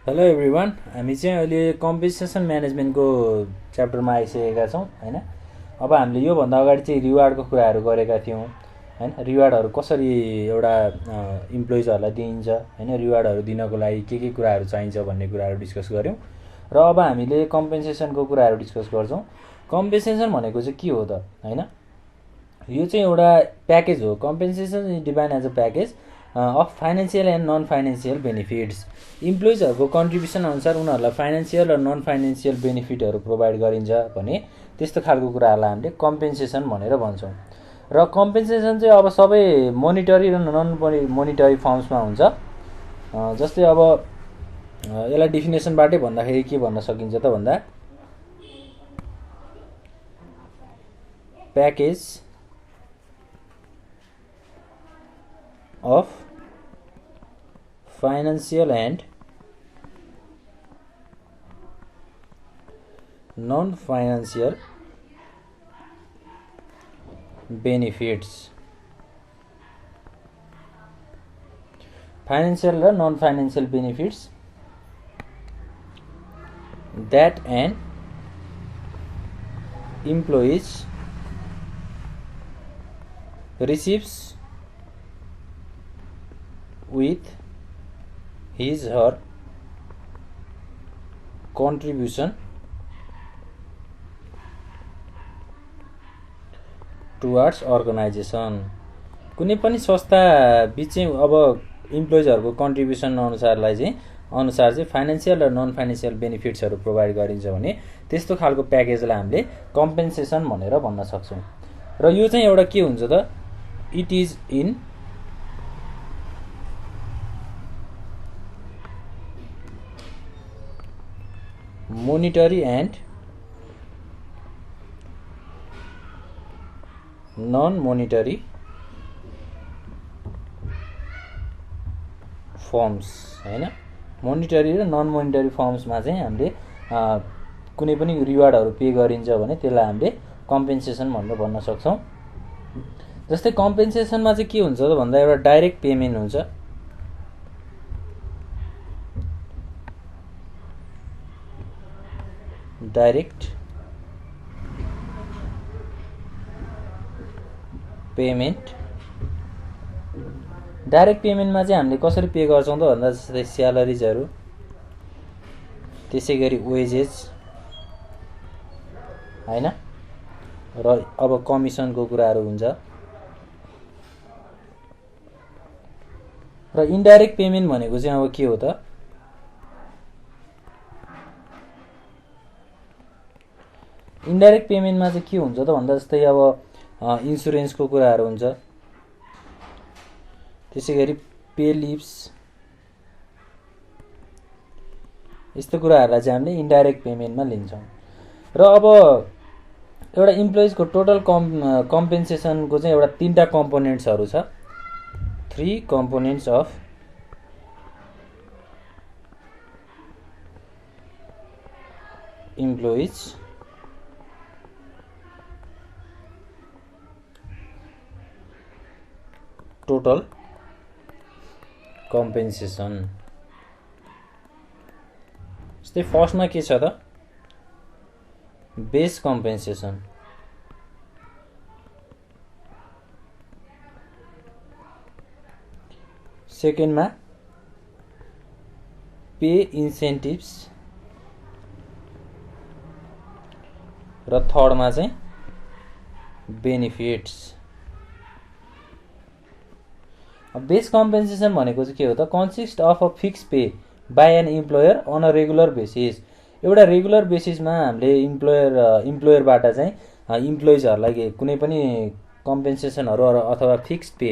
Hello everyone, हामी चाहिँ अहिले कम्पेन्सेसन म्यानेजमेन्टको च्याप्टरमा आइसकेका छौँ होइन। अब हामीले योभन्दा अगाडि चाहिँ रिवार्डको कुराहरू गरेका थियौँ होइन। रिवार्डहरू कसरी एउटा इम्प्लोइजहरूलाई दिइन्छ होइन, रिवार्डहरू दिनको लागि के कुराहरू चाहिन्छ भन्ने कुराहरू डिस्कस गऱ्यौँ। र अब हामीले कम्पेन्सेसनको कुराहरू डिस्कस गर्छौँ। कम्पेन्सेसन भनेको चाहिँ के हो त होइन, यो चाहिँ एउटा प्याकेज हो। Compensation is defined as a package of financial and non financial benefits. इम्प्लोइजहरूको कन्ट्रिब्युसन अनुसार उनीहरूलाई फाइनेन्सियल र नन फाइनेन्सियल बेनिफिटहरू प्रोभाइड गरिन्छ भने त्यस्तो खालको कुराहरूलाई हामीले कम्पेन्सेसन भनेर भन्छौँ। र कम्पेन्सेसन चाहिँ अब सबै मोनिटरी र नन मोनिटरी फर्म्समा हुन्छ। जस्तै अब यसलाई डिफिनेसनबाटै भन्दाखेरि के भन्न सकिन्छ त भन्दा, package of financial and non-financial benefits. Financial or non-financial benefits that an employee receives with his her contribution towards organization। कुनै पनि संस्था बिच चाहिँ अब इम्प्लोइजहरूको कन्ट्रिब्युसन अनुसार चाहिँ फाइनेन्सियल र नन फाइनेन्सियल बेनिफिट्सहरू प्रोभाइड गरिन्छ भने त्यस्तो खालको प्याकेजलाई हामीले कम्पेन्सेसन भनेर भन्न सक्छौँ। र यो चाहिँ एउटा के हुन्छ त, it is in monetary and non-monetary firms होइन। मोनिटरी र नन मोनिटरी फर्म्समा चाहिँ हामीले कुनै पनि रिवार्डहरू पे गरिन्छ भने त्यसलाई हामीले कम्पेन्सेसन भनेर भन्न सक्छौँ। जस्तै कम्पेन्सेसनमा चाहिँ के हुन्छ त भन्दा, एउटा डाइरेक्ट पेमेन्ट हुन्छ। डाइरेक्ट पेमेन्टमा चाहिँ हामीले कसरी पे गर्छौँ त भन्दा, जस्तै स्यालेरिजहरू, त्यसै गरी वेजेस होइन, र अब कमिसनको कुराहरू हुन्छ। र इन्डाइरेक्ट पेमेन्ट भनेको चाहिँ अब के हो त, इन्डाइरेक्ट पेमेन्टमा चाहिँ के हुन्छ त भन्दा, जस्तै अब इन्सुरेन्सको कुराहरू हुन्छ, त्यसै गरी पे लिभ्स, यस्तो कुराहरूलाई चाहिँ हामीले इन्डाइरेक्ट पेमेन्टमा लिन्छौँ। र अब एउटा इम्प्लोइजको टोटल कम्पेन्सेसनको चाहिँ एउटा 3टा कम्पोनेन्ट्सहरू छ। 3 components of employees total compensation. जस्तै फर्स्टमा के छ त, बेस कम्पेन्सेसन। सेकेन्डमा पे इन्सेन्टिभ्स, र थर्डमा चाहिँ बेनिफिट्स। बेस कम्पेन्सेसन भनेको चाहिँ के हो त, consist of a fix pay by an employer on a regular basis. एउटा रेगुलर बेसिसमा हामीले इम्प्लोयरबाट चाहिँ इम्प्लोइजहरूलाई कुनै पनि कम्पेन्सेसनहरू अथवा फिक्स पे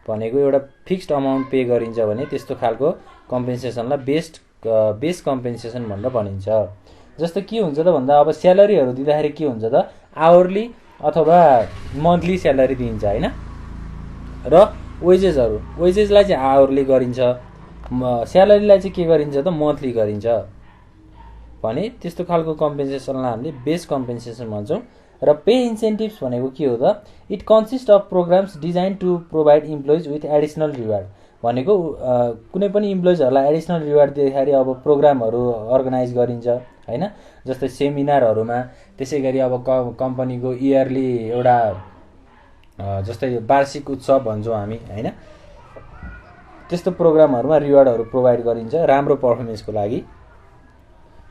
भनेको एउटा फिक्स्ड अमाउन्ट पे गरिन्छ भने त्यस्तो खालको कम्पेन्सेसनलाई बेस कम्पेन्सेसन भनेर भनिन्छ। जस्तो के हुन्छ त भन्दा, अब स्यालेरीहरू दिँदाखेरि के हुन्छ त, आवरली अथवा मन्थली स्यालेरी दिइन्छ होइन। र वेजेसलाई चाहिँ आवरली गरिन्छ, स्यालेरीलाई चाहिँ के गरिन्छ त, मन्थली गरिन्छ भने त्यस्तो खालको कम्पेन्सेसनलाई हामीले बेस कम्पेन्सेसन भन्छौँ। र पे इन्सेन्टिभ्स भनेको के हो त, it consist of programs design to provide employees with additional reward. भनेको कुनै पनि इम्प्लोइजहरूलाई एडिसनल रिवार्ड दिँदाखेरि अब प्रोग्रामहरू अर्गनाइज गरिन्छ हैन, जस्तै सेमिनारहरूमा। त्यसै गरी अब कम्पनीको इयरली एउटा जस्तै वार्षिक उत्सव भन्छौँ हामी हैन, त्यस्तो प्रोग्रामहरूमा रिवार्डहरू प्रोभाइड गरिन्छ राम्रो पर्फर्मेन्सको लागि।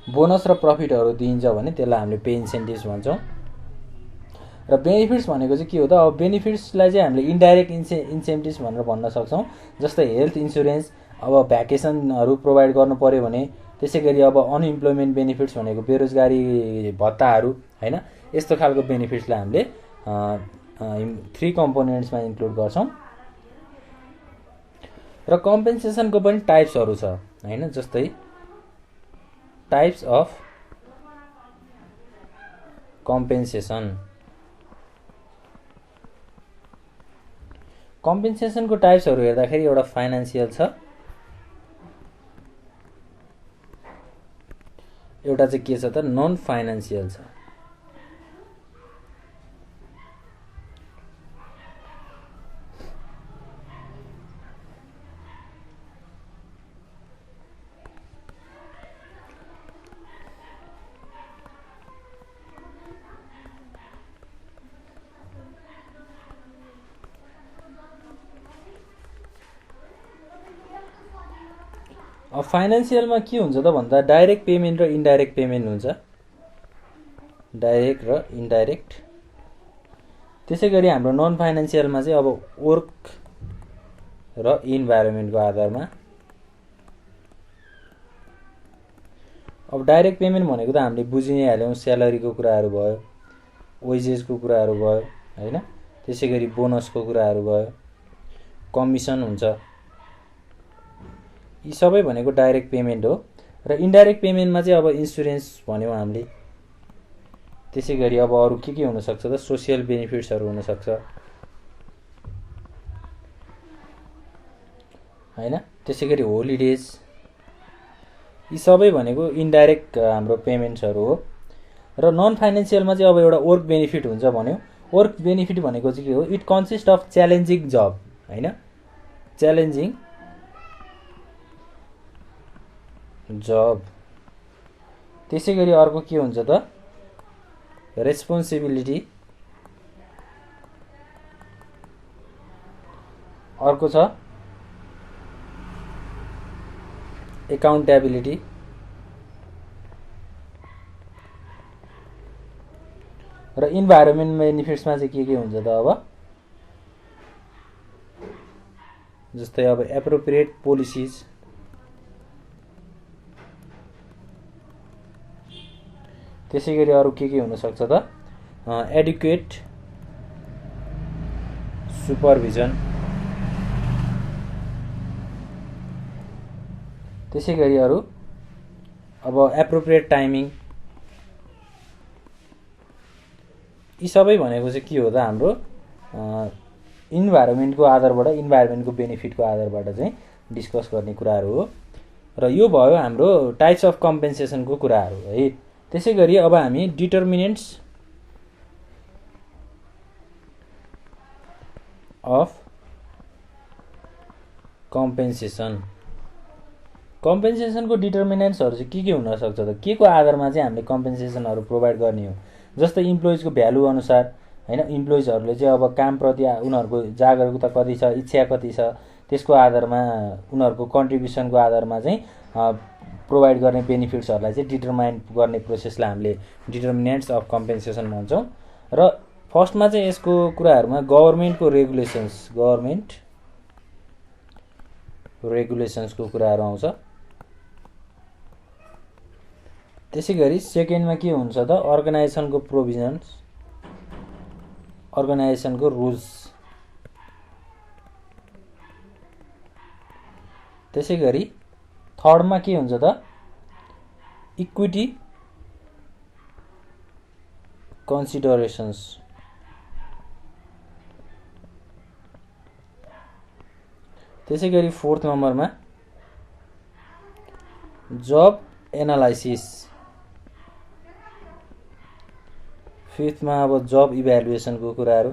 बोनस र प्रफिटहरू दिइन्छ भने त्यसलाई हामीले पे इन्सेन्टिभ्स भन्छौँ। र बेनिफिट्स भनेको चाहिँ के हो त, अब बेनिफिट्सलाई चाहिँ हामीले इन्डाइरेक्ट इन्सेन्टिभ्स भनेर भन्न सक्छौँ। जस्तै हेल्थ इन्सुरेन्स, अब भ्याकेसनहरू प्रोभाइड गर्नु पऱ्यो भने। त्यसै गरी अब अनइम्प्लोइमेन्ट बेनिफिट्स भनेको बेरोजगारी भत्ताहरू हैन, यस्तो खालको बेनिफिट्सलाई हामीले 3 कम्पोनेन्ट्समा इन्क्लुड गर्छौँ। र कम्पेन्सेसनको पनि टाइप्सहरू छ हैन, जस्तै टाइप्स अफ कम्पेन्सेसन। कम्पेन्सेसनको टाइप्सहरू हेर्दाखेरि एउटा फाइनान्सियल छ, एउटा चाहिँ के छ त नन फाइनान्सियल छ। अब फाइनान्सियलमा के हुन्छ त भन्दा डाइरेक्ट पेमेन्ट र इन्डाइरेक्ट पेमेन्ट हुन्छ, डाइरेक्ट र इन्डाइरेक्ट। त्यसै गरी हाम्रो नन फाइनान्सियलमा चाहिँ अब वर्क र इन्भाइरोमेन्टको आधारमा। अब डाइरेक्ट पेमेन्ट भनेको त हामीले बुझि नै हाल्यौँ, स्यालेरीको कुराहरू भयो, वेजेसको कुराहरू भयो हैन, त्यसै गरी बोनसको कुराहरू भयो, कमिसन हुन्छ, यी सबै भनेको डाइरेक्ट पेमेन्ट हो। र इन्डाइरेक्ट पेमेन्टमा चाहिँ अब इन्सुरेन्स भन्यौँ हामीले। त्यसै गरी अब अरू के हुनसक्छ त, सोसियल बेनिफिट्सहरू हुनसक्छ हैन, त्यसै गरी होलिडेज, यी सबै भनेको इन्डाइरेक्ट हाम्रो पेमेन्ट्सहरू हो। र नन फाइनेन्सियलमा चाहिँ अब एउटा वर्क बेनिफिट हुन्छ भन्यो। वर्क बेनिफिट भनेको चाहिँ के हो, इट कन्सिस्ट अफ च्यालेन्जिङ जब हैन, च्यालेन्जिङ जब। त्यसै गरी अर्को के हुन्छ त, रेस्पोन्सिबिलिटी, अर्को छ एकाउन्टेबिलिटी, र इन्भाइरोमेन्ट बेनिफिट्समा चाहिँ के हुन्छ त, अब जस्तै अब एप्रोप्रिएट पोलिसिज, त्यसै गरी अरू के हुनसक्छ त, एडुकेट सुपरभिजन, त्यसै गरी अरू अब एप्रोप्रिएट टाइमिङ। यी सबै भनेको चाहिँ के हो त, हाम्रो इन्भाइरोमेन्टको आधारबाट, इन्भाइरोमेन्टको बेनिफिटको आधारबाट चाहिँ डिस्कस गर्ने कुराहरू हो। र यो भयो हाम्रो टाइप्स अफ कम्पेन्सेसनको कुराहरू है। त्यसै गरी अब हामी डिटर्मिनेन्ट्स अफ कम्पेन्सेसन, कम्पेन्सेसनको डिटर्मिनेन्ट्सहरू चाहिँ के हुनसक्छ त, के को आधारमा चाहिँ हामीले कम्पेन्सेसनहरू प्रोभाइड गर्ने हो। जस्तै इम्प्लोइजको भ्यालु अनुसार हैन, इम्प्लोइजहरूले चाहिँ अब कामप्रति उनीहरूको जागरुकता कति छ, इच्छा कति छ, त्यसको आधारमा उनीहरूको कन्ट्रिब्युसनको आधारमा चाहिँ प्रोभाइड गर्ने बेनिफिट्सहरूलाई चाहिँ डिटर्माइन गर्ने प्रोसेसलाई हामीले डिटर्मिनेन्ट्स अफ कम्पेन्सेसन भन्छौँ। र फर्स्टमा चाहिँ यसको कुराहरूमा गभर्मेन्टको रेगुलेसन्सको कुराहरू आउँछ। त्यसै गरी सेकेन्डमा के हुन्छ त, अर्गनाइजेसनको प्रोभिजन्स, अर्गनाइजेसनको रुल्स। त्यसै गरी थर्डमा के हुन्छ त, इक्विटी कन्सिडरेसन्स। त्यसै गरी फोर्थ नम्बरमा जब एनालाइसिस, फिफ्थमा अब जब इभ्यालुएसनको कुराहरू।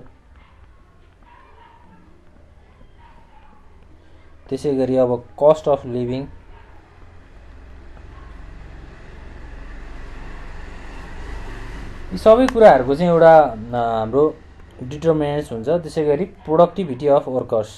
त्यसै गरी अब कस्ट अफ लिभिङ, यी सबै कुराहरूको चाहिँ एउटा हाम्रो डिटर्मिनेन्ट्स हुन्छ। त्यसै गरी प्रोडक्टिभिटी अफ वर्कर्स,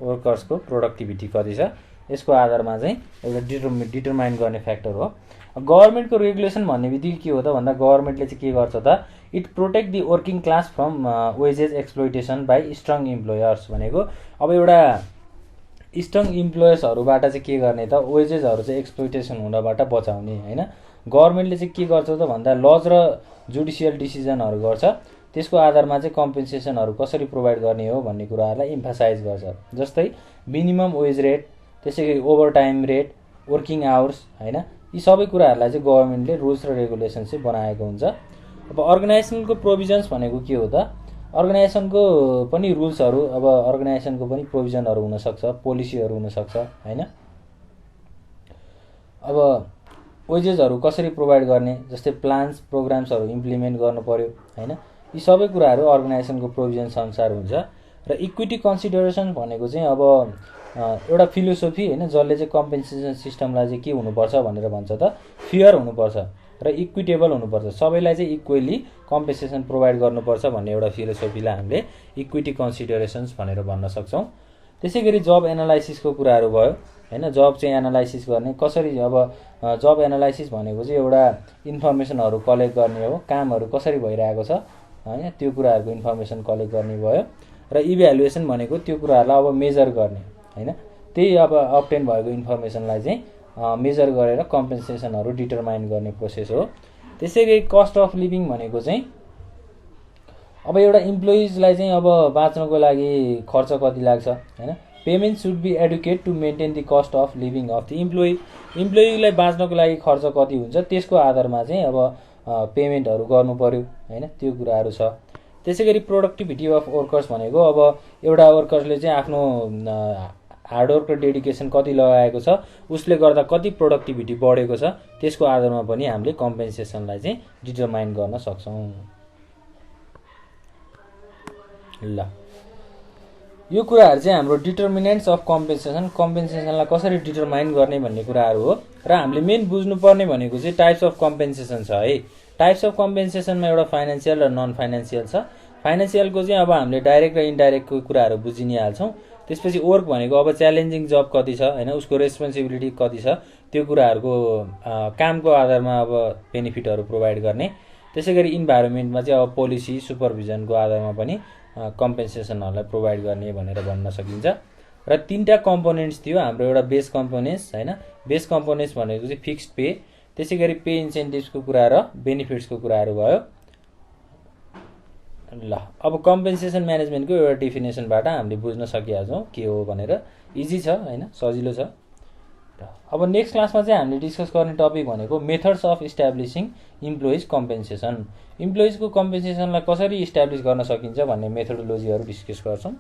वर्कर्सको प्रोडक्टिभिटी कति छ यसको आधारमा चाहिँ एउटा डिटर्माइन गर्ने फ्याक्टर हो। गभर्मेन्टको रेगुलेसन भन्ने बित्तिकै के हो त भन्दा गभर्मेन्टले चाहिँ के गर्छ त, it protect the working class from wages exploitation by strong employers भनेको अब एउटा स्ट्रङ इम्प्लोयर्सहरूबाट चाहिँ के गर्ने त, वेजेसहरू चाहिँ एक्सप्लोइटेसन हुनबाट बचाउने होइन। गभर्मेन्टले चाहिँ के गर्छ त भन्दा लज र जुडिसियल डिसिजनहरू गर्छ, त्यसको आधारमा चाहिँ कम्पेन्सेसनहरू कसरी प्रोभाइड गर्ने हो भन्ने कुराहरूलाई इम्फासाइज गर्छ। जस्तै मिनिमम वेज रेट, त्यसै गरी over time rate, working hours होइन, यी सबै कुराहरूलाई चाहिँ गभर्मेन्टले रुल्स र रेगुलेसन चाहिँ बनाएको हुन्छ। अब अर्गनाइजेसनको प्रोभिजन्स भनेको के हो त, अर्गनाइजेसनको पनि रुल्सहरू, अब अर्गनाइजेसनको पनि प्रोभिजनहरू हुनसक्छ, पोलिसीहरू हुनसक्छ होइन। अब वेजेसहरू कसरी प्रोभाइड गर्ने, जस्तै प्लान्स प्रोग्राम्सहरू इम्प्लिमेन्ट गर्नु पर्यो होइन। यी सबै कुराहरू अर्गनाइजेसनको प्रोभिजन्स अनुसार हुन्छ। र इक्विटी कन्सिडरेसन भनेको चाहिँ अब एउटा फिलोसोफी होइन, जसले चाहिँ कम्पेन्सेसन सिस्टमलाई चाहिँ के हुनुपर्छ भनेर भन्छ त, फेयर हुनुपर्छ र इक्विटेबल हुनुपर्छ, सबैलाई चाहिँ इक्वेली कम्पेन्सेसन प्रोभाइड गर्नुपर्छ भन्ने एउटा फिलोसोफीलाई हामीले इक्विटी कन्सिडरेसन्स भनेर भन्न सक्छौँ। त्यसै गरी जब एनालाइसिसको कुराहरू भयो होइन, जब चाहिँ एनालाइसिस गर्ने कसरी, अब जब एनालाइसिस भनेको चाहिँ एउटा इन्फर्मेसनहरू कलेक्ट गर्ने हो, कामहरू कसरी भइरहेको छ होइन, त्यो कुराहरूको इन्फर्मेसन कलेक्ट गर्ने भयो। र इभ्यालुएसन भनेको त्यो कुराहरूलाई अब मेजर गर्ने होइन, त्यही अब अब्टेन भएको इन्फर्मेसनलाई चाहिँ मेजर गरेर कम्पेन्सेसनहरू डिटरमाइन गर्ने प्रोसेस हो। त्यसै गरी कस्ट अफ लिभिङ भनेको चाहिँ अब एउटा इम्प्लोइजलाई चाहिँ अब बाँच्नको लागि खर्च कति लाग्छ होइन, payment should be adequate to maintain the cost of living of the employee, इम्प्लोइलाई बाँच्नको लागि खर्च कति हुन्छ त्यसको आधारमा चाहिँ अब पेमेन्टहरू गर्नु पर्यो होइन, त्यो कुराहरू छ। त्यसै गरी प्रोडक्टिभिटी अफ वर्कर्स भनेको अब एउटा वर्कर्सले चाहिँ आफ्नो हार्डवर्क र डेडिकेसन कति लगाएको छ, उसले गर्दा कति प्रोडक्टिभिटी बढेको छ, त्यसको आधारमा पनि हामीले कम्पेन्सेसनलाई चाहिँ डिटरमाइन गर्न सक्छौँ। ल यो कुराहरू चाहिँ हाम्रो डिटर्मिनेन्ट्स अफ कम्पेन्सेसन, कम्पेन्सेसनलाई कसरी डिटरमाइन गर्ने भन्ने कुराहरू हो। र हामीले मेन बुझ्नुपर्ने भनेको चाहिँ टाइप्स अफ कम्पेन्सेसन छ है। टाइप्स अफ कम्पेन्सेसनमा एउटा फाइनेन्सियल र नन फाइनेन्सियल छ। फाइनेन्सियलको चाहिँ अब हामीले डाइरेक्ट र इन्डाइरेक्टको कुराहरू बुझि नै हाल्छौँ। त्यसपछि वर्क भनेको अब च्यालेन्जिङ जब कति छ होइन, उसको रेस्पोन्सिबिलिटी कति छ, त्यो कुराहरूको कामको आधारमा अब बेनिफिटहरू प्रोभाइड गर्ने। त्यसै गरी इन्भाइरोमेन्टमा चाहिँ अब पोलिसी सुपरभिजनको आधारमा पनि कम्पेन्सेसनहरूलाई प्रोभाइड गर्ने भनेर भन्न सकिन्छ। र तीनटा कम्पोनेन्ट्स थियो हाम्रो, एउटा बेस कम्पोनेन्ट्स होइन, बेस कम्पोनेन्ट्स भनेको चाहिँ फिक्स्ड पे, त्यसै गरी पे इन्सेन्टिभ्सको कुरा र बेनिफिट्सको कुराहरू भयो। ल अब कम्पेन्सेसन म्यानेजमेन्टको एउटा डेफिनेसनबाट हामीले बुझ्न सकिहाल्छौँ के हो भनेर, इजी छ होइन, सजिलो छ। अब नेक्स्ट क्लासमा चाहिँ हामीले डिस्कस गर्ने टपिक भनेको methods of establishing employees compensation, इम्प्लोइजको कम्पेन्सेसनलाई कसरी इस्टाब्लिस गर्न सकिन्छ भन्ने मेथोडोलोजीहरू डिस्कस गर्छौँ।